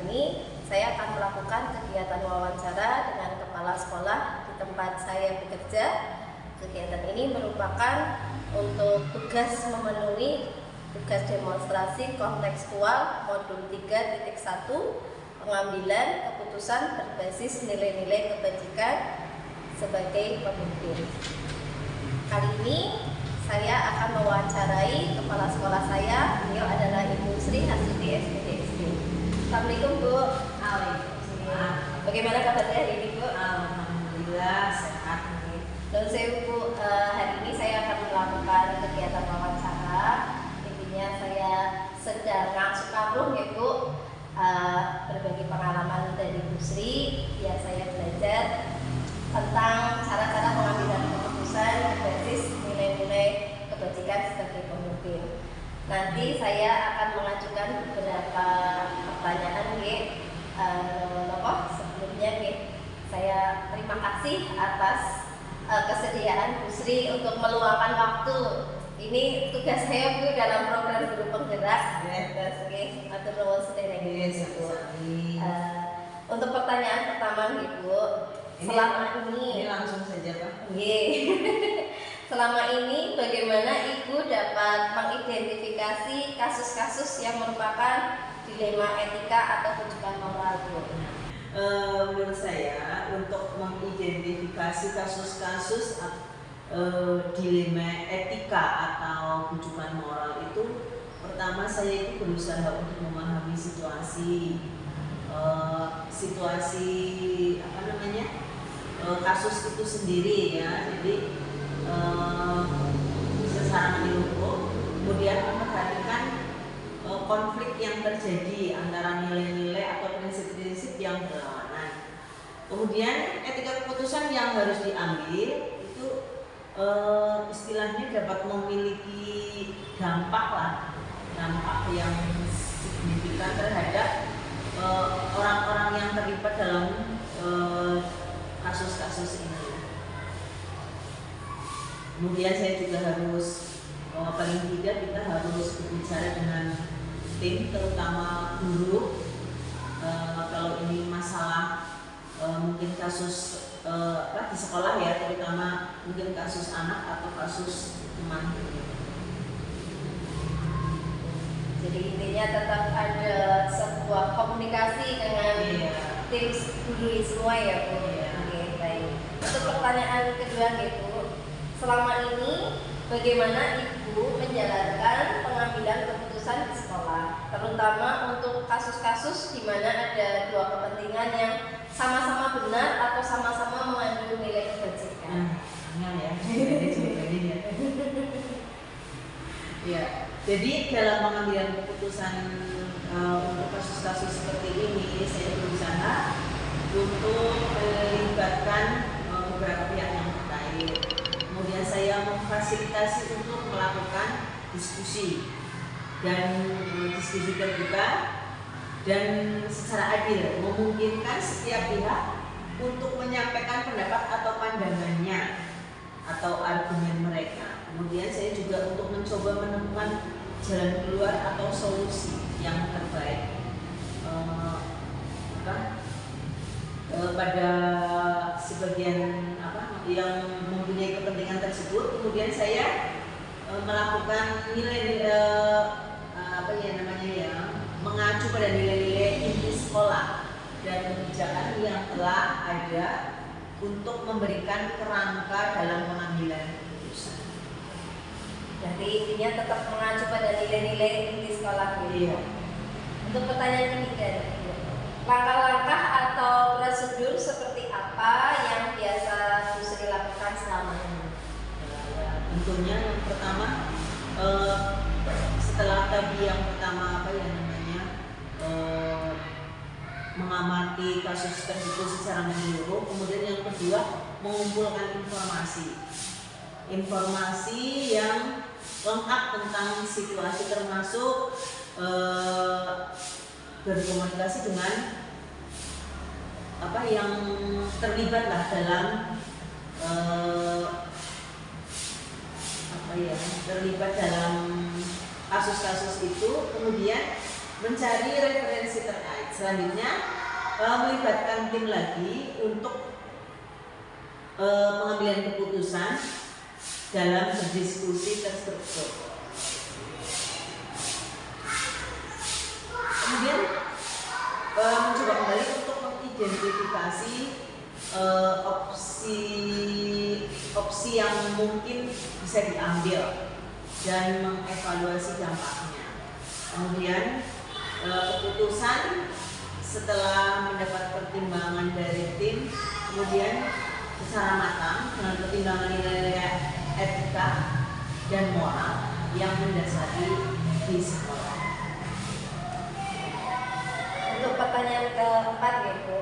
ini saya akan melakukan kegiatan wawancara dengan kepala sekolah di tempat saya bekerja. Kegiatan ini merupakan untuk tugas memenuhi tugas demonstrasi kontekstual modul 3.1 pengambilan keputusan berbasis nilai-nilai kebajikan sebagai pemimpin. Kali ini saya akan mewawancarai kepala sekolah saya. Beliau adalah Ibu Sri Hasuti SPDSD. Assalamualaikum Bu. Waalaikumsalam. Bagaimana kabarnya hari ini Bu? Alhamdulillah sehat. Dan saya Bu, hari ini saya akan melakukan kegiatan wawancara. Intinya saya sedang ngasuh karuh ya Bu, berbagi pengalaman dari Bu Sri. Ya, saya belajar tentang cara-cara pengambilan keputusan berbasis nilai-nilai kebajikan sebagai pemimpin. Nanti saya akan mengajukan beberapa pertanyaan sebelumnya saya terima kasih atas kesediaan Bu Sri untuk meluangkan waktu. Ini tugas saya Bu dalam program guru penggerak. Untuk pertanyaan pertama Bu, selama ini langsung saja Pak. Selama ini bagaimana Ibu dapat mengidentifikasi kasus-kasus yang merupakan dilema etika atau rujukan moral Bu? Menurut saya untuk mengidentifikasi kasus-kasus dilema etika atau rujukan moral itu, pertama saya itu berusaha untuk memahami situasi kasus itu sendiri ya. Jadi secara menyeluruh, kemudian memperhatikan konflik yang terjadi antara nilai-nilai atau prinsip-prinsip yang berlawanan. Kemudian etika keputusan yang harus diambil itu istilahnya dapat memiliki dampak yang signifikan terhadap orang-orang yang terlibat dalam kasus-kasus ini. Kemudian saya juga harus paling tidak kita harus berbicara dengan tim, terutama guru. Kalau ini masalah mungkin kasus di sekolah ya, terutama mungkin kasus anak atau kasus teman. Jadi intinya tetap ada sebuah komunikasi dengan tim guru semua ya Bu. Baik. Untuk pertanyaan kedua Bu, selama ini bagaimana Ibu menjalankan pengambilan keputusan di sekolah, terutama untuk kasus-kasus di mana ada dua kepentingan yang sama-sama benar atau sama-sama mengandung nilai kebajikan? Ya, jadi dalam pengambilan keputusan untuk kasus-kasus seperti ini, saya berusaha untuk melibatkan beberapa pihak yang terkait. Kemudian saya memfasilitasi untuk melakukan diskusi terbuka dan secara adil, memungkinkan setiap pihak untuk menyampaikan pendapat atau pandangannya atau argumen mereka. Kemudian saya juga untuk mencoba menemukan jalan keluar atau solusi yang terbaik pada sebagian yang mempunyai kepentingan tersebut. Kemudian saya melakukan mengacu pada nilai-nilai inti sekolah dan kebijakan yang telah ada untuk memberikan kerangka dalam pengambilan keputusan. Jadi intinya tetap mengacu pada nilai-nilai inti sekolah gitu. Untuk pertanyaan ketiga, langkah-langkah atau prosedur seperti apa yang biasa Bu Sri lakukan selama ini? Tentunya yang pertama, setelah tadi yang pertama mengamati kasus tersebut secara menyeluruh, kemudian yang kedua mengumpulkan informasi yang lengkap tentang situasi, termasuk berkomunikasi dengan yang terlibat dalam terlibat dalam kasus-kasus itu. Kemudian mencari referensi terkait. Selanjutnya melibatkan tim lagi untuk pengambilan keputusan dalam berdiskusi terstruktur. Kemudian mencoba kembali untuk mengidentifikasi opsi yang mungkin bisa diambil dan mengevaluasi dampaknya. Kemudian keputusan setelah mendapat pertimbangan dari tim, kemudian secara matang dengan pertimbangan nilai etika dan moral yang mendasari di sekolah. Untuk pertanyaan keempat ya Bu,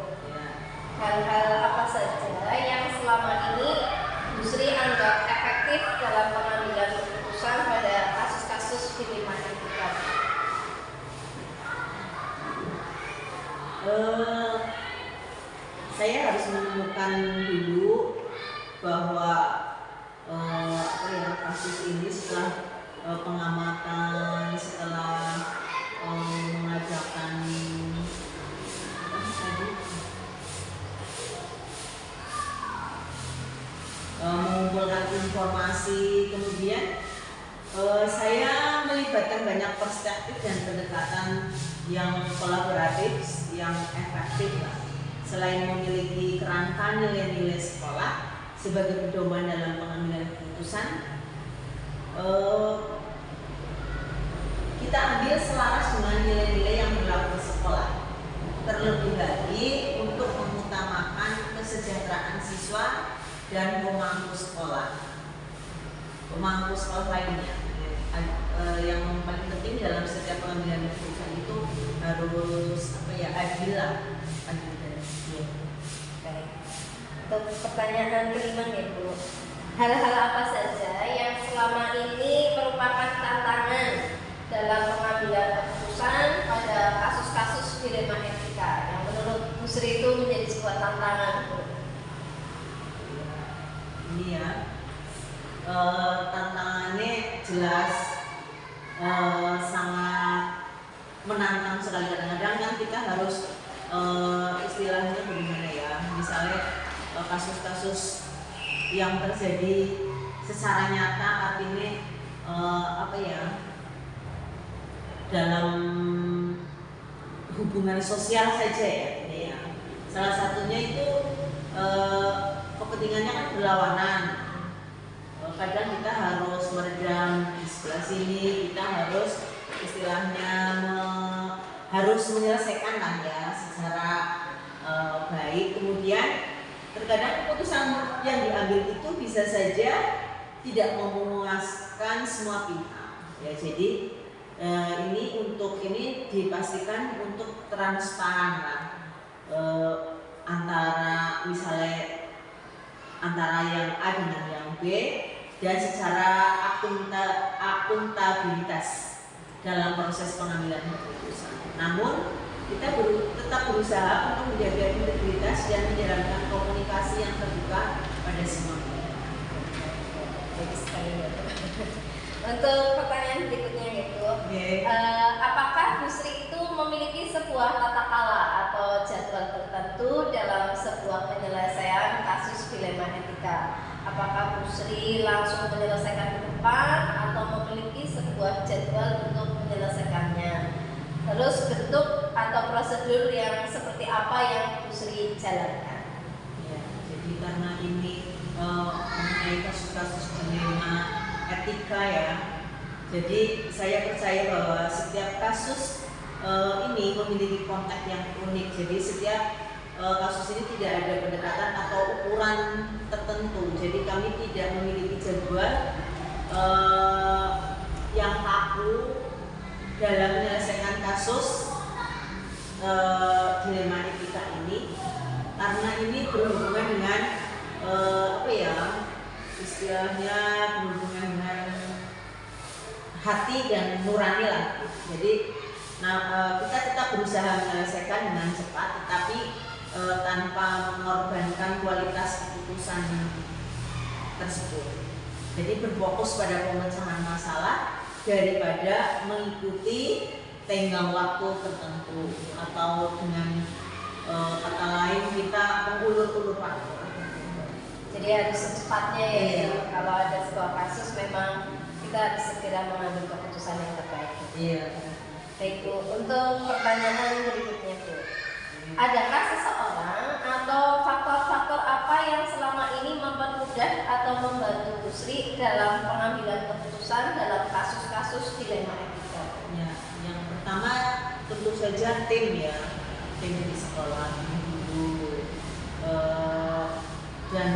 hal-hal apa saja yang selama ini Bu Sri anggap efektif dalam pengambilan keputusan pada kasus-kasus dilema etika? Saya harus menemukan dulu bahwa kasus ini setelah pengamatan, setelah mengajarkan mengumpulkan informasi, kemudian saya melibatkan banyak perspektif dan pendekatan yang kolaboratif, yang efektif. Selain memiliki kerangka nilai-nilai sekolah sebagai pedoman dalam pengambilan keputusan, kita ambil selaras dengan nilai-nilai yang berlaku di sekolah. Terlebih lagi untuk mengutamakan kesejahteraan siswa dan pemangku sekolah lainnya. Yang paling penting dalam setiap pengambilan keputusan itu harus adil lah. Baik. Untuk pertanyaan kelima ya Bu, hal-hal apa saja yang selama ini merupakan tantangan dalam pengambilan keputusan pada kasus-kasus dilema etika yang menurut Bu Sri itu menjadi sebuah tantangan Bu? Ini ya, tantangannya jelas sangat menantang sekali. Kadang-kadang kan kita harus istilahnya bagaimana ya, misalnya kasus-kasus yang terjadi secara nyata, artinya dalam hubungan sosial saja ya. Salah satunya itu kepentingannya kan berlawanan. Kadang kita harus meredam di sebelah sini, kita harus istilahnya harus menyelesaikan lah ya secara baik. Kemudian terkadang keputusan yang diambil itu bisa saja tidak memuaskan semua pihak ya. Jadi ini dipastikan untuk transparan lah, antara yang A dengan yang B, dan secara akuntabilitas dalam proses pengambilan keputusan. Namun kita tetap berusaha untuk menjaga integritas dan menjalankan komunikasi yang terbuka pada semua pihak. Bagus sekali ya Bu. Untuk pertanyaan berikutnya yaitu, apakah Bu Sri itu memiliki sebuah tata kelola atau jadwal tertentu dalam sebuah penyelesaian kasus dilema etika? Apakah Bu Sri langsung menyelesaikan ke depan atau memiliki sebuah jadwal untuk menyelesaikannya? Terus bentuk atau prosedur yang seperti apa yang Bu Sri jalankan? Ya, jadi karena ini mengenai kasus-kasus dilema etika ya, jadi saya percaya bahwa setiap kasus ini memiliki konteks yang unik. Jadi setiap kasus ini tidak ada pendekatan atau ukuran tertentu. Jadi kami tidak memiliki jadwal yang kaku dalam menyelesaikan kasus dilema etika ini, karena ini berhubungan dengan istilahnya berhubungan dengan hati dan nurani lah. Jadi kita tetap berusaha menyelesaikan dengan cepat, tetapi tanpa mengorbankan kualitas keputusan tersebut. Jadi berfokus pada pemecahan masalah daripada mengikuti tenggang waktu tertentu atau dengan kata lain kita mengulur-ulur waktu. Jadi harus secepatnya ya. Kalau ada sebuah kasus memang kita harus segera mengambil keputusan yang terbaik. Iya. Baik Bu, untuk pertanyaan berikutnya Bu, adakah seseorang atau faktor-faktor apa yang selama ini mempermudah atau membantu Bu Sri dalam pengambilan keputusan dalam kasus-kasus dilema etika? Ya, yang pertama tentu saja tim ya, tim di sekolah, guru, dan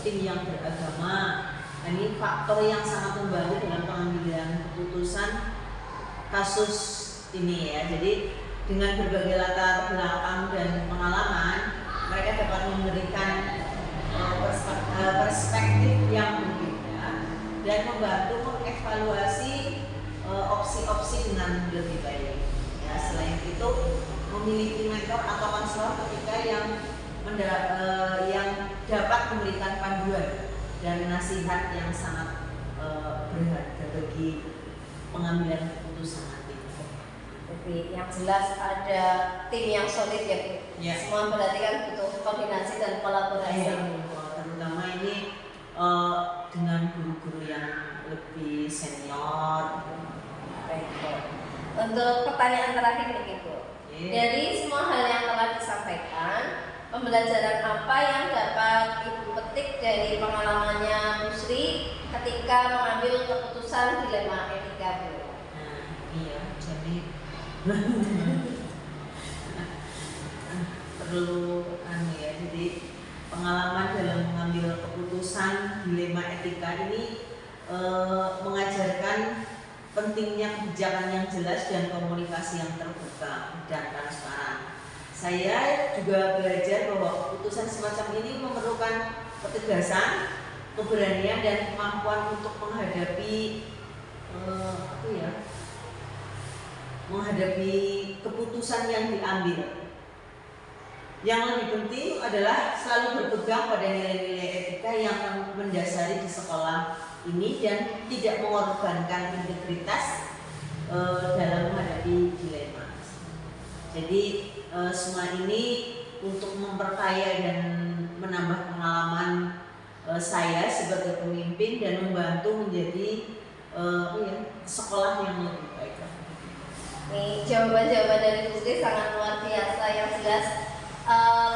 tim yang beragama. Ini faktor yang sangat membantu dalam pengambilan keputusan kasus ini ya. Jadi dengan berbagai latar belakang dan pengalaman, mereka dapat memberikan perspektif yang berbeda dan membantu mengevaluasi opsi-opsi dengan lebih baik. Ya, selain itu memiliki mentor atau konselor ketika yang dapat memberikan panduan dan nasihat yang sangat berharga bagi pengambilan keputusan nanti. Jadi yang jelas ada tim yang solid ya Bu. Ya. Semua berarti kan butuh koordinasi dan kolaborasi. Terutama ini dengan guru-guru yang lebih senior. Baik Bu. Untuk pertanyaan terakhir nih Bu. Dari semua hal yang telah disampaikan, pembelajaran apa yang dapat Ibu petik dari pengalamannya Bu Sri ketika mengambil keputusan dilema etika Bu? Nah, iya, jadi perlu jadi pengalaman dalam mengambil keputusan dilema etika ini mengajarkan pentingnya kebijakan yang jelas dan komunikasi yang terbuka dan transparan. Saya juga belajar bahwa keputusan semacam ini memerlukan ketegasan, keberanian dan kemampuan untuk menghadapi keputusan yang diambil. Yang lebih penting adalah selalu berpegang pada nilai-nilai etika yang mendasari di sekolah ini dan tidak mengorbankan integritas dalam menghadapi dilema. Jadi semua ini untuk memperkaya dan menambah pengalaman saya sebagai pemimpin dan membantu menjadi sekolah yang lebih baik. Nih jawaban-jawaban dari Bu Sri sangat luar biasa. Yang jelas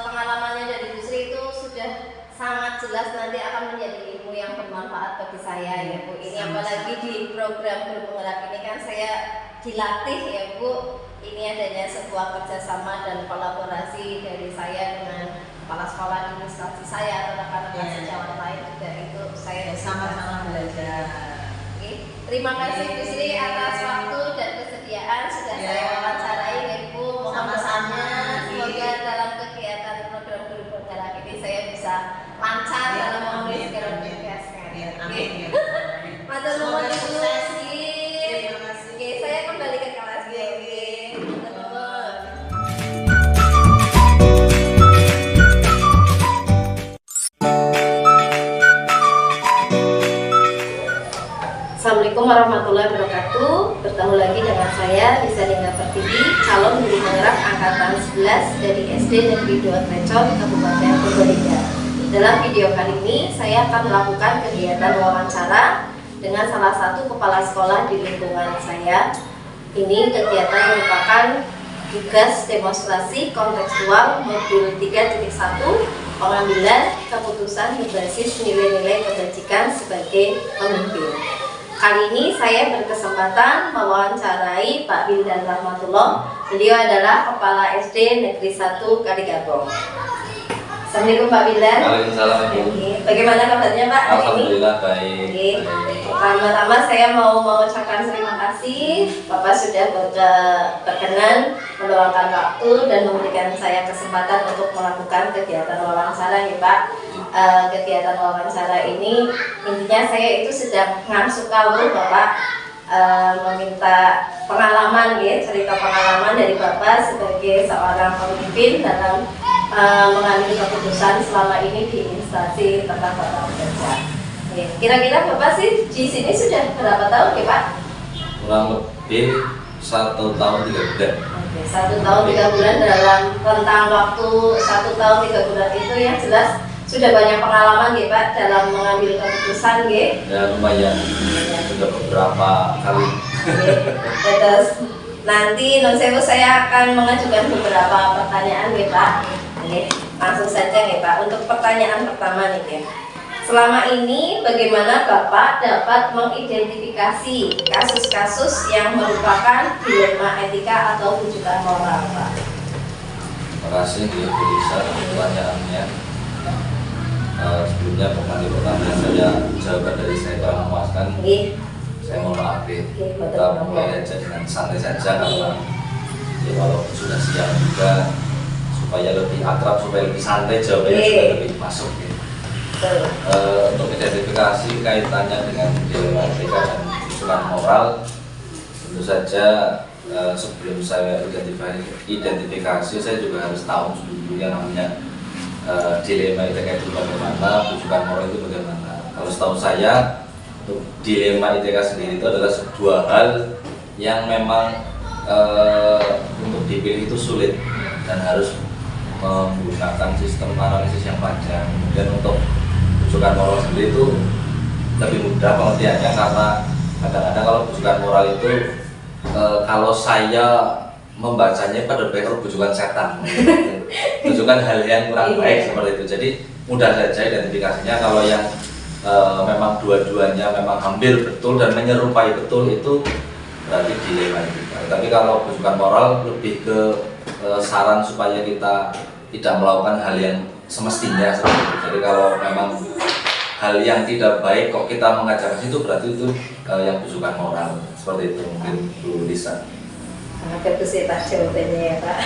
pengalamannya dari Bu Sri itu sudah sangat jelas nanti akan menjadi ilmu yang bermanfaat bagi saya ya Bu. Ini apalagi di program Guru Penggerak ini kan saya dilatih ya Bu. Ini adanya sebuah kerjasama dan kolaborasi dari saya dengan kepala sekolah di instansi saya atau rekan-rekan sejawat lain juga itu saya sama-sama belajar. Terima kasih Bu Sri atas waktu dan kesediaan sudah saya wawancarai ya Bu. Sama-sama. Semoga dalam kegiatan program Guru Penggerak ini saya bisa lancar dalam memenuhi segala tugas. Amin. Matur nuwun Bu Sri. Terima kasih. Oke, saya kembali ke kelas. Assalamualaikum warahmatullahi wabarakatuh. Bertemu lagi dengan saya Lisa Dinda Pertiwi, calon guru penggerak angkatan 11 dari SD Negeri 2 Trecon, Kabupaten Purbalingga. Dalam video kali ini saya akan melakukan kegiatan wawancara dengan salah satu kepala sekolah di lingkungan saya. Ini kegiatan merupakan tugas demonstrasi kontekstual modul 3.1 pengambilan keputusan berbasis nilai-nilai kebajikan sebagai pemimpin. Kali ini saya berkesempatan mewawancarai Pak Wildan Rahmatullah. Beliau adalah Kepala SD Negeri 1 Kaligabong. Assalamualaikum Pak Wildan. Waalaikumsalam. Bagaimana kabarnya Pak hari ini? Alhamdulillah baik. Pertama-tama saya mau mengucapkan terima kasih Bapak sudah berkenan meluangkan waktu dan memberikan saya kesempatan untuk melakukan kegiatan wawancara ya Pak. Kegiatan wawancara ini intinya saya itu sedang ngamsuk kawruh Bapak meminta pengalaman ya, cerita pengalaman dari Bapak sebagai seorang pemimpin dalam mengambil keputusan selama ini di instansi tempat Bapak bekerja. Kira-kira Bapak sih di sini sudah berapa tahun ya Pak? kurang lebih 1 tahun 3 bulan. Oke, 1 tahun 3 bulan dalam rentang waktu 1 tahun 3 bulan itu yang jelas sudah banyak pengalaman ya Pak dalam mengambil keputusan ya. Ya lumayan, sudah beberapa kali. Terus nanti non sewu saya akan mengajukan beberapa pertanyaan ya Pak. Oke, langsung saja ya Pak. Untuk pertanyaan pertama nih ya. Selama ini bagaimana Bapak dapat mengidentifikasi kasus-kasus yang merupakan dilema etika atau rujukan moral Pak? Terima kasih Bu Lisa pertanyaannya. Sebelumnya pertanyaan saya jawaban dari saya kurang memuaskan. Saya mohon maaf ya. Kita mulai aja dengan santai saja karena ya walaupun sudah siang juga supaya lebih akrab, supaya lebih santai jawabannya juga lebih masuk ya. Untuk identifikasi kaitannya dengan dilema etika dan rujukan moral, tentu saja sebelum saya identifikasi saya juga harus tahu dulu yang namanya dilema etika itu bagaimana, rujukan moral itu bagaimana. Kalau setahu saya, untuk dilema etika sendiri itu adalah sebuah hal yang memang untuk dipilih itu sulit dan harus menggunakan sistem analisis yang panjang. Kemudian untuk rujukan moral sendiri itu lebih mudah pengertiannya karena kadang-kadang kalau rujukan moral itu kalau saya membacanya pada baik rujukan setan, rujukan hal yang kurang baik seperti itu. Jadi mudah saja identifikasinya kalau yang memang dua-duanya memang hampir betul dan menyerupai betul itu berarti dilema etika. Tapi kalau rujukan moral lebih ke saran supaya kita tidak melakukan hal yang semestinya seperti itu. Jadi kalau memang hal yang tidak baik kok kita mengajak ke situ berarti itu yang rujukan moral seperti itu mungkin Bu Lisa. Bagus ya Pak jawabannya ya Pak.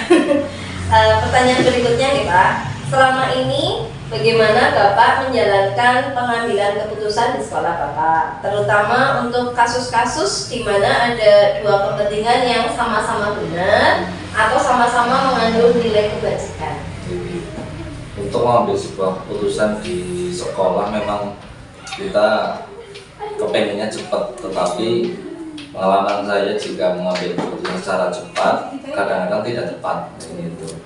Pertanyaan berikutnya nih Pak, selama ini bagaimana Bapak menjalankan pengambilan keputusan di sekolah Bapak, terutama untuk kasus-kasus di mana ada dua kepentingan yang sama-sama benar atau sama-sama mengandung nilai kebajikan? Untuk mengambil sebuah keputusan di sekolah memang kita kepengennya cepat, tetapi pengalaman saya jika mengambil keputusan secara cepat kadang-kadang tidak tepat gitu.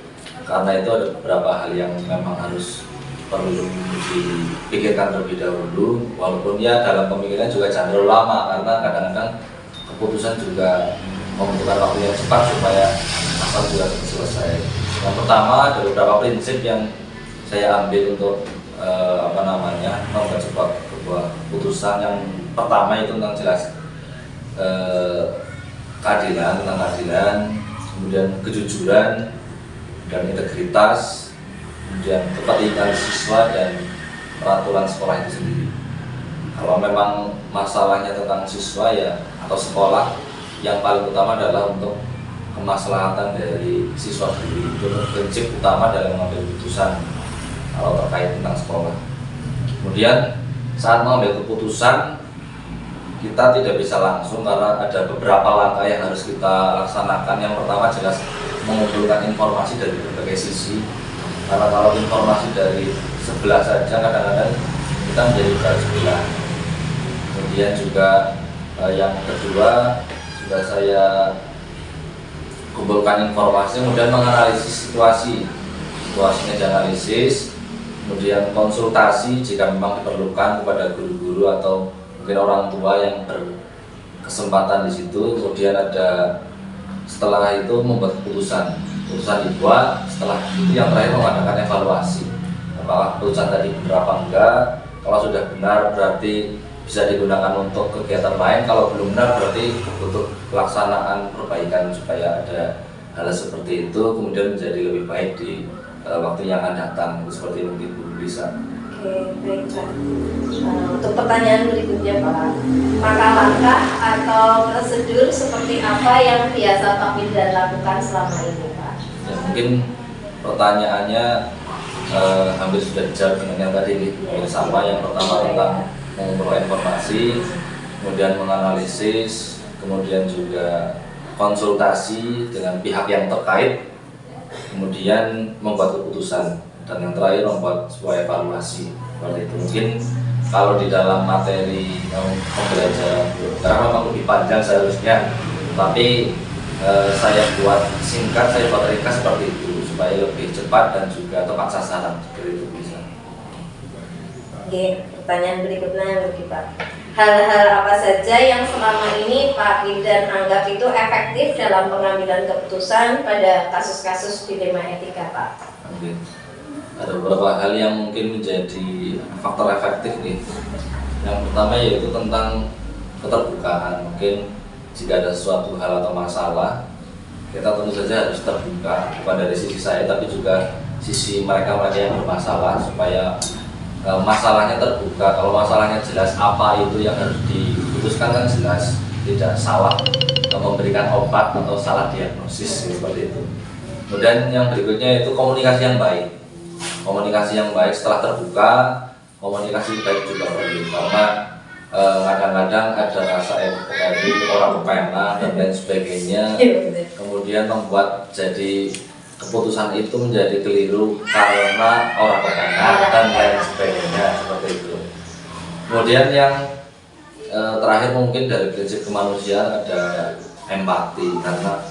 Karena itu ada beberapa hal yang memang harus perlu dipikirkan terlebih dahulu, walaupun ya dalam pemikiran juga jangan terlalu lama karena kadang-kadang keputusan juga membutuhkan waktu yang cepat supaya masalah juga selesai. Yang pertama ada beberapa prinsip yang saya ambil untuk membuat sebuah keputusan. Yang pertama itu tentang jelas keadilan, tentang keadilan, kemudian kejujuran dan integritas, kemudian kepentingan siswa dan peraturan sekolah itu sendiri. Kalau memang masalahnya tentang siswa ya atau sekolah, yang paling utama adalah untuk kemaslahatan dari siswa sendiri. Itu prinsip utama dalam mengambil keputusan kalau terkait tentang sekolah. Kemudian saat mengambil keputusan kita tidak bisa langsung karena ada beberapa langkah yang harus kita laksanakan. Yang pertama jelas mengumpulkan informasi dari berbagai sisi, karena kalau informasi dari sebelah saja kadang-kadang kita menjadi berat sebelah. Kemudian juga yang kedua sudah saya kumpulkan informasi, kemudian menganalisis situasinya dianalisis, kemudian konsultasi jika memang diperlukan kepada guru-guru atau mungkin orang tua yang berkesempatan di situ. Kemudian ada setelah itu membuat keputusan dibuat. Setelah itu yang terakhir mengadakan evaluasi apakah keputusan tadi benar apa enggak. Kalau sudah benar berarti bisa digunakan untuk kegiatan lain, kalau belum benar berarti untuk pelaksanaan perbaikan supaya ada hal seperti itu kemudian menjadi lebih baik di waktu yang akan datang. Seperti mungkin Bu Lisa. Oke, baik Pak. Untuk pertanyaan berikutnya Pak, langkah-langkah atau prosedur seperti apa yang biasa Pak Wildan lakukan selama ini Pak? Ya, mungkin pertanyaannya hampir sudah dijawab dengan yang tadi sama. Yang pertama tentang mengumpulkan informasi, kemudian menganalisis, kemudian juga konsultasi dengan pihak yang terkait, kemudian membuat keputusan, dan yang terakhir membuat sebuah evaluasi. Seperti itu. Mungkin kalau di dalam materi pembelajaran karena memang lebih panjang seharusnya, tapi saya buat singkat, saya buat ringkas seperti itu supaya lebih cepat dan juga tepat sasaran, seperti itu bisa. Oke, pertanyaan berikutnya bagi Pak. Hal-hal apa saja yang selama ini Pak Kidan anggap itu efektif dalam pengambilan keputusan pada kasus-kasus dilema etika, Pak? Oke. Ada beberapa hal yang mungkin menjadi faktor efektif nih. Yang pertama yaitu tentang keterbukaan. Mungkin jika ada sesuatu hal atau masalah, kita tentu saja harus terbuka, bukan dari sisi saya tapi juga sisi mereka-mereka yang bermasalah, supaya masalahnya terbuka. Kalau masalahnya jelas apa itu yang harus diputuskan kan jelas, tidak salah memberikan obat atau salah diagnosis seperti itu. Kemudian yang berikutnya itu komunikasi yang baik. Komunikasi yang baik setelah terbuka, komunikasi baik juga perlu, karena kadang-kadang ada rasa dari orang kepena dan lain sebagainya, kemudian membuat jadi keputusan itu menjadi keliru karena orang kepena dan lain sebagainya, seperti itu. Kemudian yang terakhir mungkin dari prinsip kemanusiaan ada empati, karena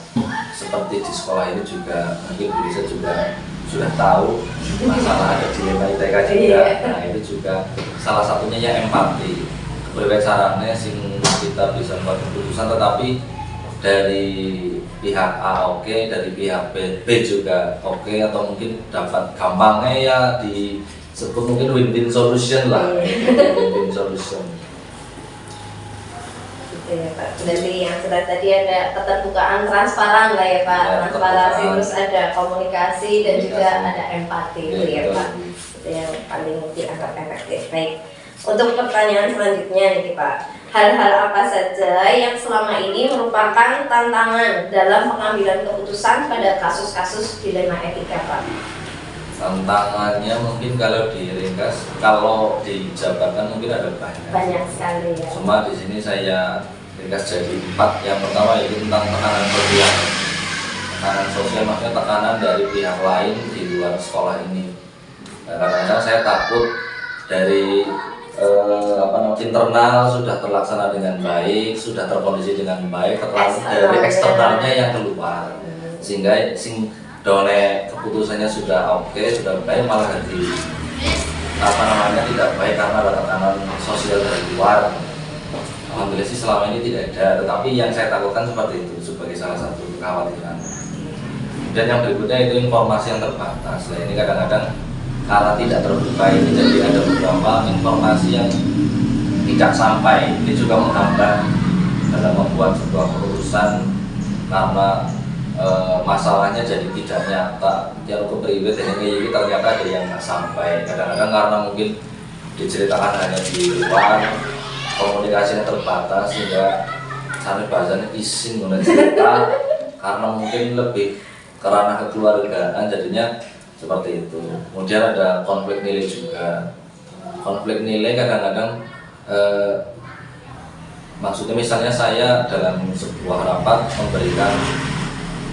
seperti di sekolah ini juga mungkin bisa juga sudah tahu masalah ada dilema ITK juga. Nah itu juga salah satunya yang empati. Berbagai caranya sing kita bisa membuat keputusan, tetapi dari pihak A oke, dari pihak B juga oke, atau mungkin dapat gampangnya ya disebut mungkin win-win solution lah, win-win solution. Ya Pak, dari yang sudah tadi ada keterbukaan, transparan lah ya Pak, ya, transparansi, terus ada komunikasi dan juga ada empati, ya Pak, itu yang paling dianggap efektif. Baik, untuk pertanyaan selanjutnya nih Pak, hal-hal apa saja yang selama ini merupakan tantangan dalam pengambilan keputusan pada kasus-kasus dilema etika Pak? Tantangannya mungkin kalau diringkas, kalau dijabarkan mungkin ada banyak sekali ya. Cuma di sini saya ringkas jadi 4. Yang pertama yaitu tentang tekanan sosial. Tekanan sosial maksudnya tekanan dari pihak lain di luar sekolah ini. Kadang-kadang saya takut dari internal sudah terlaksana dengan baik, sudah terkondisi dengan baik, dari eksternalnya yang keluar, sehingga dole keputusannya sudah oke, sudah baik, malah tidak baik karena ada tekanan sosial dari luar. Alhamdulillah sih selama ini tidak ada, tetapi yang saya takutkan seperti itu sebagai salah satu kekhawatiran. Dan yang berikutnya itu informasi yang terbatas. Nah, ini kadang-kadang karena tidak terbuka ini jadi ada beberapa informasi yang tidak sampai. Ini juga menghambat dalam membuat sebuah keputusan karena masalahnya jadi tidak nyata. Yang kepriwet ini ternyata ada yang nggak sampai. Kadang-kadang karena mungkin diceritakan hanya di luar, komunikasi yang terbatas, sehingga sampai bahasanya izin mulai cerita karena mungkin lebih kerana kekeluargaan, jadinya seperti itu. Kemudian ada konflik nilai juga. Konflik nilai kadang-kadang maksudnya misalnya saya dalam sebuah rapat memberikan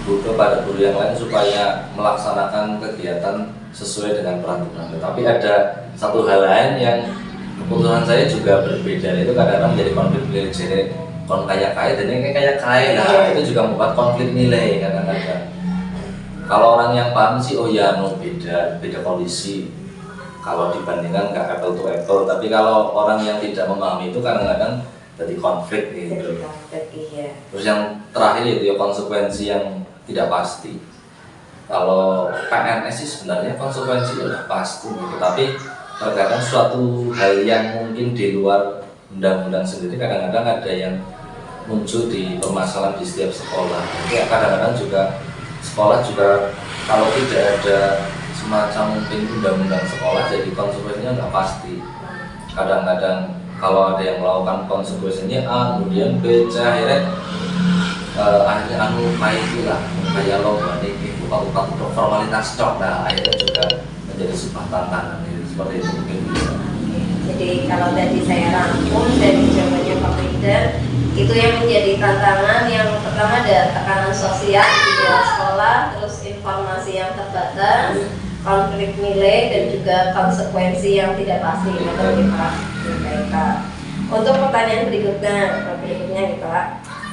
kepada guru yang lain supaya melaksanakan kegiatan sesuai dengan peraturan, tetapi ada satu hal lain yang keputusan saya juga berbeda, itu kadang-kadang menjadi konflik nilai. Jadi kon kayak dan ini kayak lah, itu juga membuat konflik nilai kadang-kadang. Kalau orang yang paham sih oh ya beda kondisi kalau dibandingkan nggak apple to apple, tapi kalau orang yang tidak memahami itu kadang-kadang jadi konflik gitu. Terus yang terakhir itu ya konsekuensi yang tidak pasti. Kalau PNS sih sebenarnya konsekuensi sudah pasti gitu, tapi terkadang suatu hal yang mungkin di luar undang-undang sendiri kadang-kadang ada yang muncul di permasalahan di setiap sekolah. Jadi kadang-kadang juga sekolah juga kalau tidak ada semacam mungkin undang-undang sekolah jadi konsekuensinya nggak pasti. Kadang-kadang kalau ada yang melakukan konsekuensinya A, kemudian B, C, akhirnya lah kayak lomba ini buka-buka formalitas cok, nah akhirnya juga menjadi sebuah tantangan seperti itu mungkin bisa. Jadi kalau tadi saya rangkum dari jawabannya Pak Kidan, itu yang menjadi tantangan yang pertama ada tekanan sosial di luar sekolah, terus informasi yang terbatas, konflik nilai dan juga konsekuensi yang tidak pasti. Betul Pak. Baik Pak. Untuk pertanyaan berikutnya nih Pak,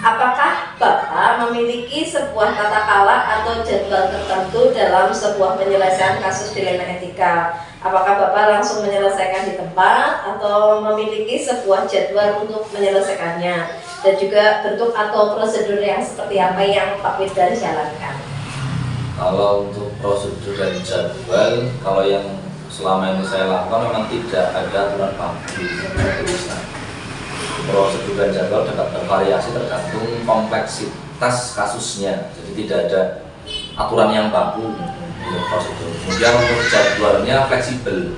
apakah Bapak memiliki sebuah tata kala atau jadwal tertentu dalam sebuah penyelesaian kasus dilema etika? Apakah Bapak langsung menyelesaikan di tempat atau memiliki sebuah jadwal untuk menyelesaikannya? Dan juga bentuk atau prosedur yang seperti apa yang Pak Wildan jalankan? Kalau untuk prosedur dan jadwal, kalau yang selama ini saya lakukan memang tidak ada aturan baku. Prosedur dan jadwal dapat bervariasi tergantung kompleksitas kasusnya, jadi tidak ada aturan yang baku untuk prosedur. Kemudian untuk jadwalnya fleksibel,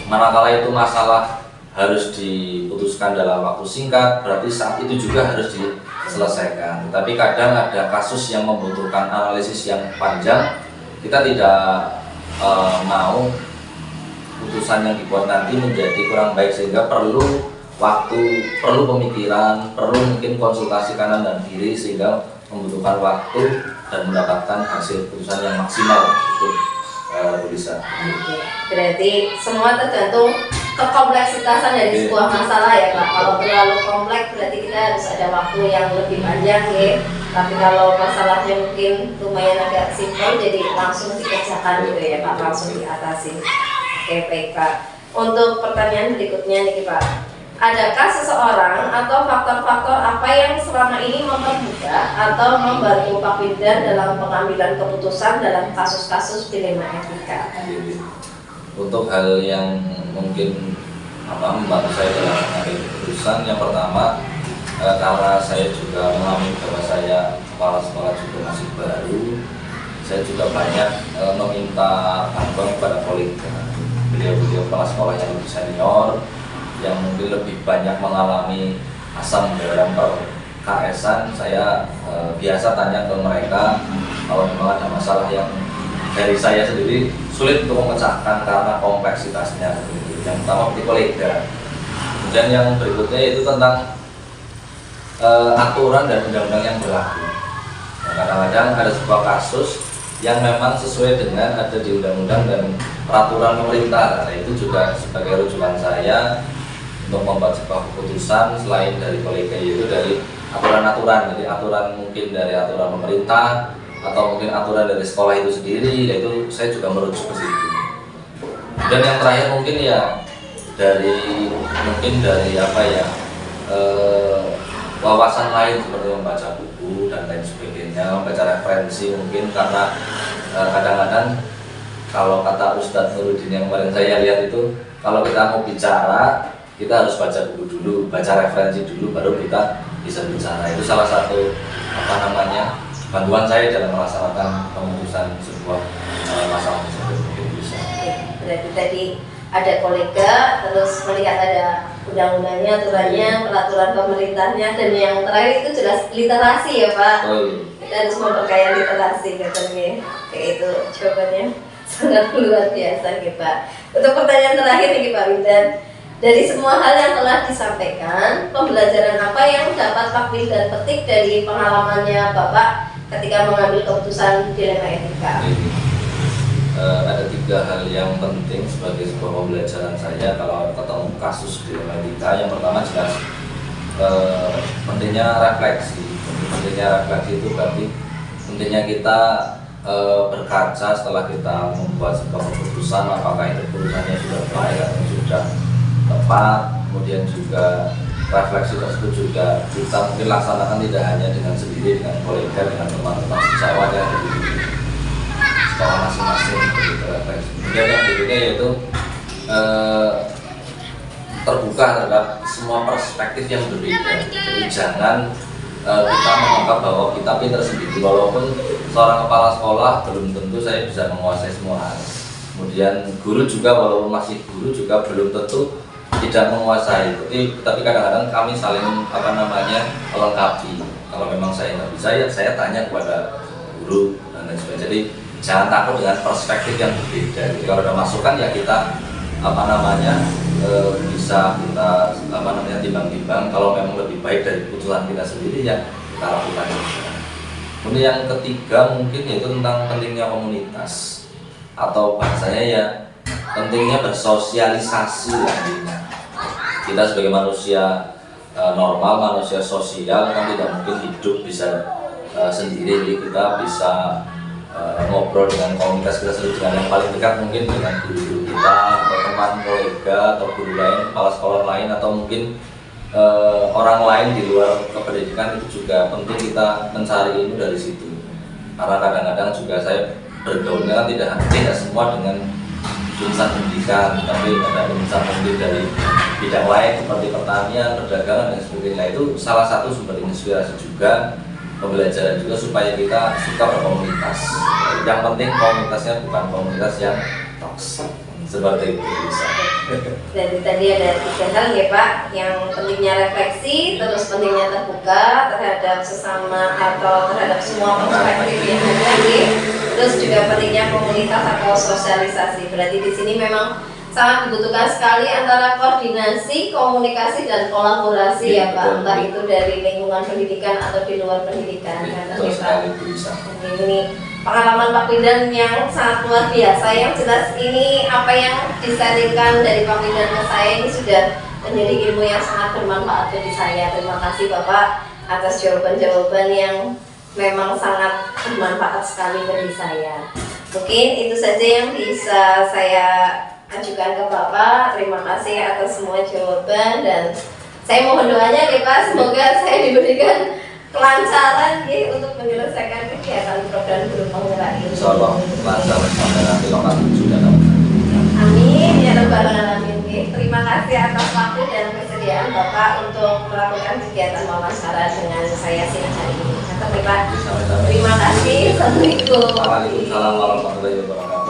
manakala itu masalah harus diputuskan dalam waktu singkat, berarti saat itu juga harus diselesaikan. Tapi kadang ada kasus yang membutuhkan analisis yang panjang, kita tidak mau putusan yang dibuat nanti menjadi kurang baik, sehingga perlu waktu, perlu pemikiran, perlu mungkin konsultasi kanan dan kiri, sehingga membutuhkan waktu dan mendapatkan hasil putusan yang maksimal untuk tulisan. Berarti semua tergantung kekompleksitasan dari sebuah masalah ya Pak. Kalau terlalu kompleks berarti kita harus ada waktu yang lebih panjang ya. Tapi kalau masalahnya mungkin lumayan agak simpel, jadi langsung dikerjakan gitu ya Pak, langsung diatasi. Oke baik Pak. Untuk pertanyaan berikutnya nih Pak, adakah seseorang atau faktor-faktor apa yang selama ini mempermudah atau membantu Pak Wildan dalam pengambilan keputusan dalam kasus-kasus dilema etika? Untuk hal yang mungkin membantu saya dalam mengambil keputusan, yang pertama karena saya juga mengalami bahwa saya kepala sekolah juga masih baru, saya juga banyak meminta bantuan kepada kolega, beliau-beliau kepala sekolah yang lebih senior, yang mungkin lebih banyak mengalami asam garam per KS-an. Saya biasa tanya ke mereka kalau memang ada masalah yang dari saya sendiri sulit untuk memecahkan karena kompleksitasnya. Yang pertama di kolega. Kemudian yang berikutnya yaitu tentang aturan dan undang-undang yang berlaku. Nah, kadang-kadang ada sebuah kasus yang memang sesuai dengan ada di undang-undang dan peraturan pemerintah. Nah, itu juga sebagai rujukan saya untuk membuat sebuah keputusan selain dari kolega, yaitu dari aturan-aturan. Jadi aturan mungkin dari aturan pemerintah atau mungkin aturan dari sekolah itu sendiri, yaitu saya juga merujuk ke situ. Dan yang terakhir mungkin ya dari apa ya, wawasan lain seperti membaca buku dan lain sebagainya, membaca referensi mungkin, karena kadang-kadang kalau kata Ustadz Nuruddin yang kemarin saya lihat itu, kalau kita mau bicara kita harus baca buku dulu, baca referensi dulu, baru kita bisa bicara. Itu salah satu bantuan saya dalam melaksanakan pemutusan sebuah masalah tersebut. Berarti tadi ada kolega, terus melihat ada undang-undangnya, aturannya, peraturan pemerintahnya, dan yang terakhir itu jelas literasi ya Pak. Kita harus memperkaya literasi katanya. Kayak itu jawabannya sangat luar biasa gitu Pak. Untuk pertanyaan terakhir nih Pak Wildan, dari semua hal yang telah disampaikan, pembelajaran apa yang dapat Pak Wildan petik dari pengalamannya Bapak ketika mengambil keputusan dilema etika? Ada 3 hal yang penting sebagai sebuah pembelajaran saya kalau ketemu kasus dilema etika. Yang pertama jelas pentingnya refleksi. Pentingnya refleksi itu berarti pentingnya kita berkaca setelah kita membuat sebuah keputusan, apakah itu keputusannya sudah baik atau sudah tepat. Kemudian juga refleksi tersebut juga kita mungkin laksanakan tidak hanya dengan sendiri, dengan kolega, dengan teman-teman sejawat yang ada di sekolah masing-masing. Kemudian yang berikutnya yaitu terbuka terhadap semua perspektif yang berbeda. Jadi jangan kita menganggap bahwa kita pintar sendiri, walaupun seorang kepala sekolah belum tentu saya bisa menguasai semua hal. Kemudian guru juga, walaupun masih guru juga belum tentu tidak menguasai. Tapi kadang-kadang kami saling melengkapi. Kalau memang saya nggak bisa, ya saya tanya kepada guru dan lain sebagainya. Jadi jangan takut dengan perspektif yang berbeda. Jadi kalau ada masukan ya kita bisa kita timbang-timbang. Kalau memang lebih baik dari keputusan kita sendiri ya kita lakukan. Kemudian yang ketiga mungkin yaitu tentang pentingnya komunitas, atau bahasanya ya pentingnya bersosialisasi lah. kita sebagai manusia normal, manusia sosial kan tidak mungkin hidup bisa sendiri. Jadi kita bisa ngobrol dengan komunitas kita sendiri, dengan yang paling dekat mungkin dengan guru kita atau teman kolega atau guru lain, kepala sekolah lain, atau mungkin orang lain di luar kependidikan. Itu juga penting kita mencari ilmu dari situ, karena kadang-kadang juga saya bergaulnya kan tidak semua dengan jurusan pendidikan, tapi ada jurusan mungkin dari bidang lain seperti pertanian, perdagangan dan sebagainya. Itu salah satu sumber inspirasi juga, pembelajaran juga supaya kita suka berkomunitas. Yang penting komunitasnya bukan komunitas yang toksik, seperti itu bisa. Jadi tadi ada 3 hal ya Pak, yang pentingnya refleksi, terus pentingnya terbuka terhadap sesama atau terhadap semua perspektif yang ada, terus juga pentingnya komunitas atau sosialisasi. Berarti di sini memang sangat dibutuhkan sekali antara koordinasi, komunikasi dan kolaborasi ya Pak, entah itu dari lingkungan pendidikan atau di luar pendidikan. Betul sekali, bisa. Ini pengalaman Pak Wildan yang sangat luar biasa. Yang jelas ini apa yang disaringkan dari Pak Wildan ke saya ini sudah menjadi ilmu yang sangat bermanfaat bagi saya. Terima kasih Bapak atas jawaban-jawaban yang memang sangat bermanfaat sekali bagi saya. Mungkin itu saja yang bisa saya ajukan ke Bapak. Terima kasih atas semua jawaban dan saya mohon doanya ya Pak, semoga saya diberikan kelancaran ya, untuk menyelesaikan kegiatan program guru penggerak ini. Insyaallah lancar sampai nanti lokasi sudah. Amin ya rabbal alamin. Terima kasih atas waktu dan kesediaan Bapak untuk melakukan kegiatan wawancara dengan saya siang hari ini. Kata Pak. Terima kasih. Assalamualaikum. Waalaikumsalam warahmatullahi wabarakatuh.